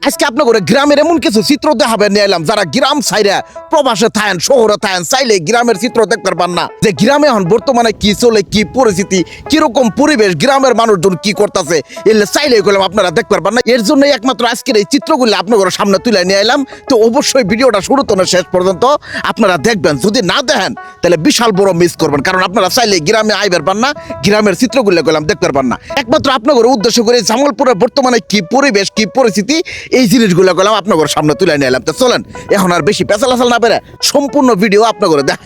আজকে আপনার করে গ্রামের এমন কিছু চিত্র দেখাবেন নিয়ে এলাম যারা গ্রাম ছাইরা প্রবাসে থাকেন শহরে থাকেন চাইলে গ্রামের চিত্র দেখতে পান না যে গ্রামে এখন বর্তমানে কি চলে কি পরিস্থিতি কিরকম পরিবেশ গ্রামের মানুষজন কি করতেছে এলে চাইলে এগুলো আপনারা দেখতে পারবেন না। এর জন্য একমাত্র আজকের এই চিত্রগুলো আপনাদের সামনে তুলে নিয়ে এলাম। তো অবশ্যই ভিডিওটা শুরু তো শেষ পর্যন্ত আপনারা দেখবেন, যদি না দেখেন তাহলে বিশাল বড় মিস করবেন, কারণ আপনারা চাইলে গ্রামে আইবার পান না, গ্রামের চিত্রগুলো গেলাম দেখতে পারবেন না। একমাত্র আপনাদের উদ্দেশ্য করে জামালপুরের বর্তমানে কি পরিবেশ কি পরিস্থিতি এই জিনিসগুলো গেলাম আপনাদের সামনে তুলে নিয়ে এলাম। তো চলেন এখন আর বেশি পেঁচালাচাল না পেরে সম্পূর্ণ ভিডিও আপনাদের দেখ।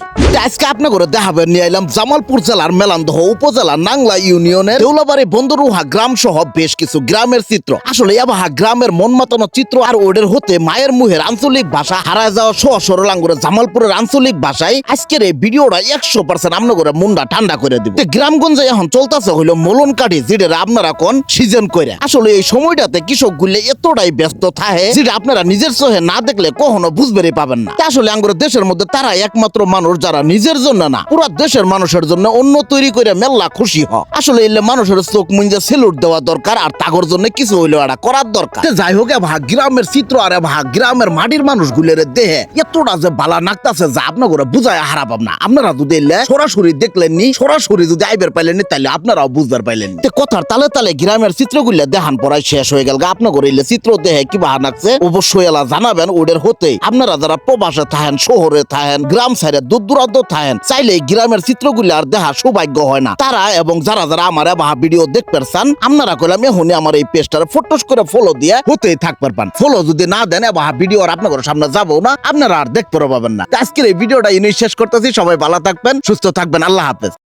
আজকে আপনাদের দেখাবেন নিয়ে এলাম জামালপুর জেলার মেলান্দহ উপজেলার নাংলা ইউনিয়নের দেউলাবাড়ি বন্দরুহা গ্রাম সহ বেশ কিছু গ্রামের চিত্র। আসলে এবাহা গ্রামের মন মাতানো চিত্র আর ওদের হতে মায়ের মুহের আঞ্চলিক ভাষা হারায় যাওয়া সহ সরলাঙ্গুরে জামালপুরের আঞ্চলিক ভাষায় আজকের এই ভিডিওটা 100% আপনাদের মুন্ডা ঠান্ডা করে দিব। গ্রামগঞ্জে এখন চলতেছে হইলো মলন কাঠি যেটা আপনারা কোন সিজন করে। আসলে এই সময়টাতে কৃষক গুলো এতটাই ব্যস্ত থাকে যেটা আপনারা নিজের চোখে না দেখলে কখনো বুঝবেরই পাবেন না। আসলে আমাদের দেশের মধ্যে তারা একমাত্র মানুষ যারা নিজের জন্য না পুরো দেশের মানুষের জন্য অন্য তৈরি করে মেলা খুশি হয়। আসলে এলে মানুষের চোখ মুঞ্জা সেলুট দেওয়া দরকার আর তাগর জন্য কিছু হইলো এটা করার দরকার। যাই হোক গ্রামের চিত্র আর গ্রামের মাটির মানুষগুলোর দেহে এতটা যে বালা নাকতাছে যা আপনারা বুঝায় হারাপাব না। আপনারা যদি এলে সরাসরি দেখলেননি, সরাসরি যদি আইবার পাইলেননি তাহলে আপনারাও বুঝবার পাইলেননি। কথার তালে তালে গ্রামের চিত্রগুলো দেখান পড়ায় শেষ হয়ে গেল। আপনাদের এলে চিত্র দেহে কি বাহা নাকছে অবশ্যই এলা জানাবেন। ওদের হতে আপনারা যারা প্রবাসে থাকেন শহরে থাকেন গ্রাম সাইডে দূর দূরান্ত থাকেন চাইলে গ্রামের চিত্রগুলো আর দেখা সৌভাগ্য হয় না তারা। এবং যারা যারা আমার বাহা ভিডিও দেখতে চান আপনারা কইলাম এখনই আমার এই পেজটারে ফটোস করে ফলো দিয়ে হতেই থাকবার পান। ফলো যদি না দেন বাহা ভিডিও আর আপনাদের সামনে যাবো না, আপনারা আর দেখতে পাবেন না। আজকের এই ভিডিওটা ইনি শেষ করতেছি। সবাই ভালো থাকবেন, সুস্থ থাকবেন, আল্লাহ হাফেজ।